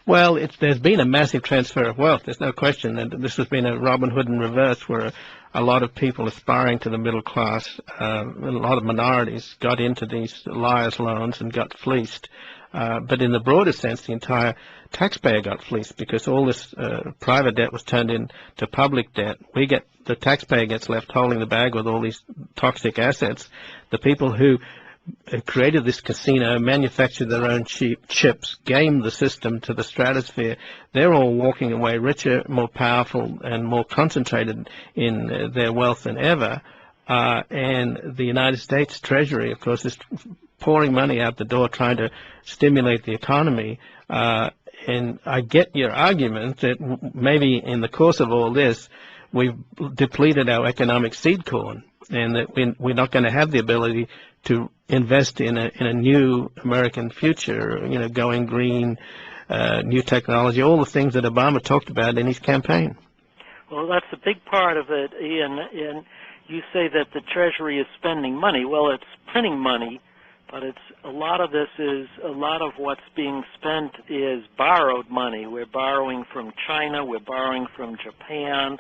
Well, there's been a massive transfer of wealth. There's no question that this has been a Robin Hood in reverse, where a lot of people aspiring to the middle class, a lot of minorities, got into these liar's loans and got fleeced. But in the broader sense, the entire taxpayer got fleeced because all this private debt was turned into public debt. The taxpayer gets left holding the bag with all these toxic assets. The people who created this casino, manufactured their own chips, gamed the system to the stratosphere. They're all walking away richer, more powerful, and more concentrated in their wealth than ever. And the United States Treasury, of course, is pouring money out the door trying to stimulate the economy. And I get your argument that maybe in the course of all this, we've depleted our economic seed corn, and that we're not going to have the ability to invest in a new American future, going green, new technology, all the things that Obama talked about in his campaign. Well, that's a big part of it, Ian. And you say that the Treasury is spending money. Well, it's printing money, but a lot of what's being spent is borrowed money. We're borrowing from China, we're borrowing from Japan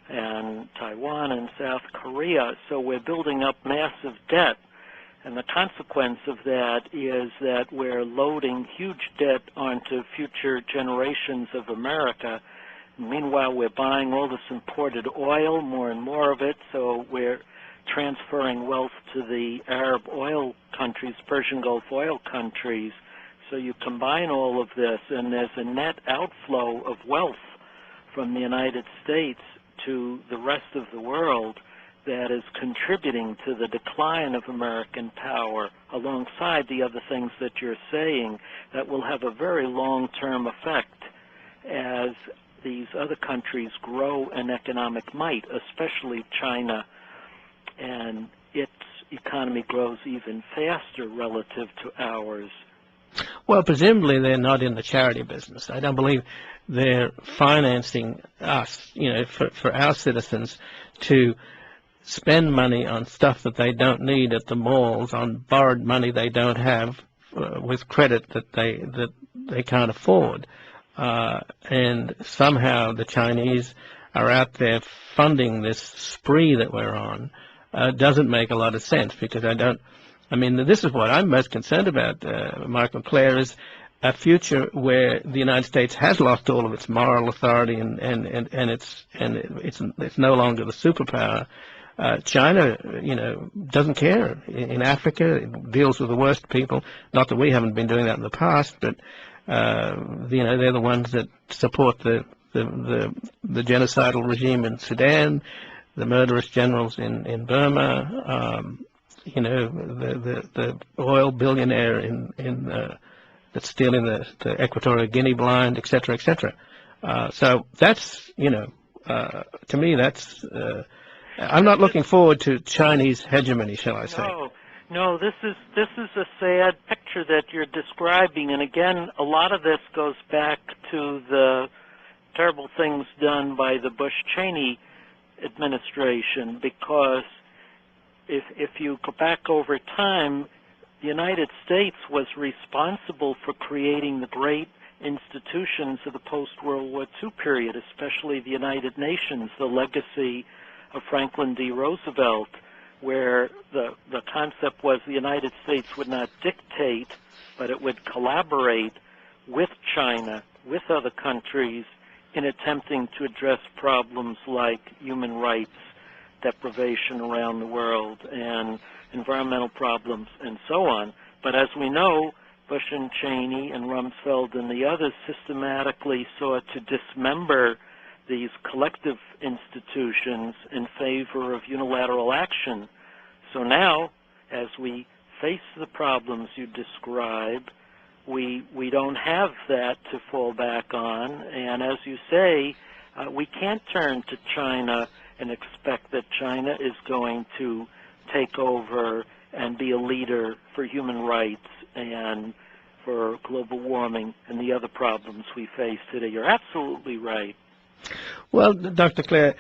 and Taiwan and South Korea, so we're building up massive debt. And the consequence of that is that we're loading huge debt onto future generations of America. Meanwhile, we're buying all this imported oil, more and more of it, so we're transferring wealth to the Arab oil countries, Persian Gulf oil countries. So you combine all of this, and there's a net outflow of wealth from the United States to the rest of the world that is contributing to the decline of American power, alongside the other things that you're saying, that will have a very long-term effect as these other countries grow in economic might, especially China, and its economy grows even faster relative to ours. Well, presumably they're not in the charity business. I don't believe they're financing us, for our citizens to spend money on stuff that they don't need at the malls, on borrowed money they don't have, with credit that they can't afford. And somehow the Chinese are out there funding this spree that we're on. Doesn't make a lot of sense, because this is what I'm most concerned about, Michael Klare, is a future where the United States has lost all of its moral authority and it's no longer the superpower. China, doesn't care. In Africa, it deals with the worst people. Not that we haven't been doing that in the past, but they're the ones that support the genocidal regime in Sudan, the murderous generals in Burma, the oil billionaire that's stealing the Equatorial Guinea blind, et cetera, et cetera. So that's, to me, that's. I'm not looking forward to Chinese hegemony, shall I say? No, this is a sad picture that you're describing, and again, a lot of this goes back to the terrible things done by the Bush-Cheney administration, because if you go back over time, the United States was responsible for creating the great institutions of the post-World War II period, especially the United Nations, the legacy of Franklin D. Roosevelt, where the concept was the United States would not dictate, but it would collaborate with China, with other countries, in attempting to address problems like human rights deprivation around the world and environmental problems and so on. But as we know, Bush and Cheney and Rumsfeld and the others systematically sought to dismember these collective institutions in favor of unilateral action. So now, as we face the problems you describe, we don't have that to fall back on, and as you say, we can't turn to China and expect that China is going to take over and be a leader for human rights and for global warming and the other problems we face today. You're absolutely right. Well, Dr. Klare,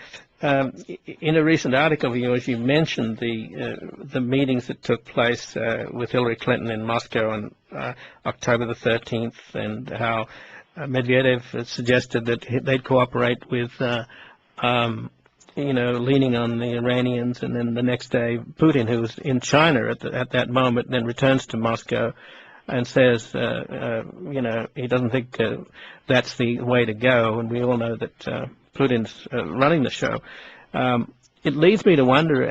in a recent article of yours, you mentioned the meetings that took place with Hillary Clinton in Moscow on October the 13th, and how Medvedev suggested that they'd cooperate with, leaning on the Iranians, and then the next day, Putin, who was in China at that moment, then returns to Moscow and says, he doesn't think that's the way to go, and we all know that Putin's running the show. It leads me to wonder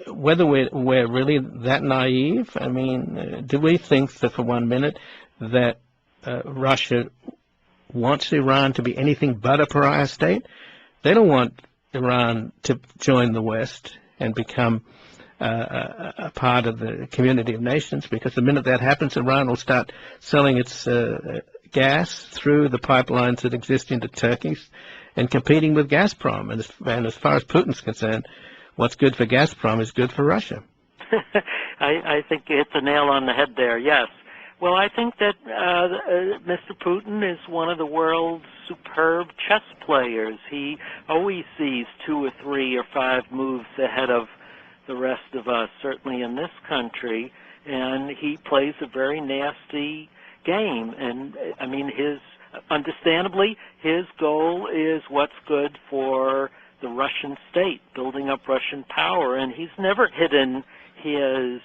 whether we're really that naive. I mean, do we think that for 1 minute that Russia wants Iran to be anything but a pariah state? They don't want Iran to join the West and become a part of the community of nations, because the minute that happens, Iran will start selling its gas through the pipelines that exist into Turkey and competing with Gazprom. And as far as Putin's concerned, what's good for Gazprom is good for Russia. I think you hit the nail on the head there, yes. Well, I think that Mr. Putin is one of the world's superb chess players. He always sees 2 or 3 or 5 moves ahead of the rest of us, certainly in this country, and he plays a very nasty game. And, I mean, understandably, his goal is what's good for the Russian state, building up Russian power, and he's never hidden his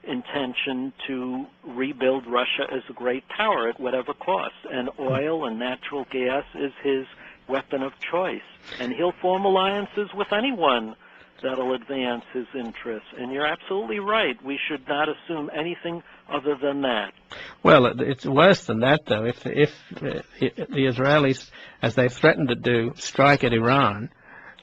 intention to rebuild Russia as a great power at whatever cost. And oil and natural gas is his weapon of choice. And he'll form alliances with anyone that'll advance his interests. And you're absolutely right. We should not assume anything other than that. Well, it's worse than that, though. If the Israelis, as they've threatened to do, strike at Iran,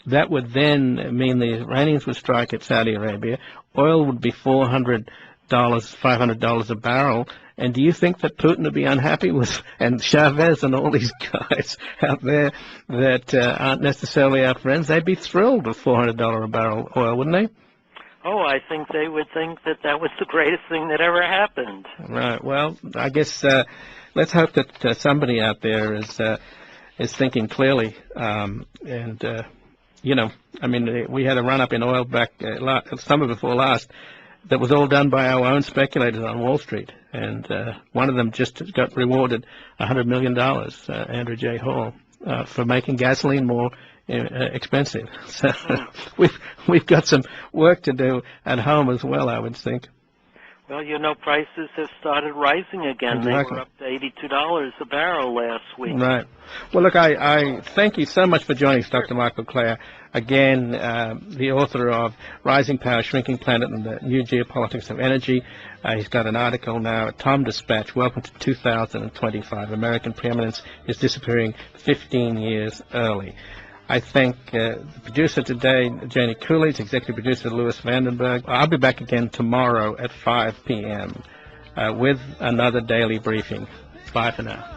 that would then mean the Iranians would strike at Saudi Arabia. Oil would be $400, $500 a barrel. And do you think that Putin would be unhappy with, and Chavez and all these guys out there that aren't necessarily our friends? They'd be thrilled with $400 a barrel oil, wouldn't they? Oh, I think they would think that that was the greatest thing that ever happened. Right. Well, I guess let's hope that somebody out there is thinking clearly. I mean, we had a run-up in oil back summer before last that was all done by our own speculators on Wall Street. And one of them just got rewarded $100 million, Andrew J. Hall, for making gasoline more expensive. So we've got some work to do at home as well, I would think. Well, prices have started rising again. Exactly. They were up to $82 a barrel last week. Right. Well, look, I thank you so much for joining us, Dr. Michael Klare. Again, the author of Rising Power, Shrinking Planet, and the New Geopolitics of Energy. He's got an article now at Tom Dispatch. Welcome to 2025. American preeminence is disappearing 15 years early. I thank the producer today, Janie Coolidge, executive producer Louis Vandenberg. I'll be back again tomorrow at 5 p.m. With another daily briefing. Bye for now.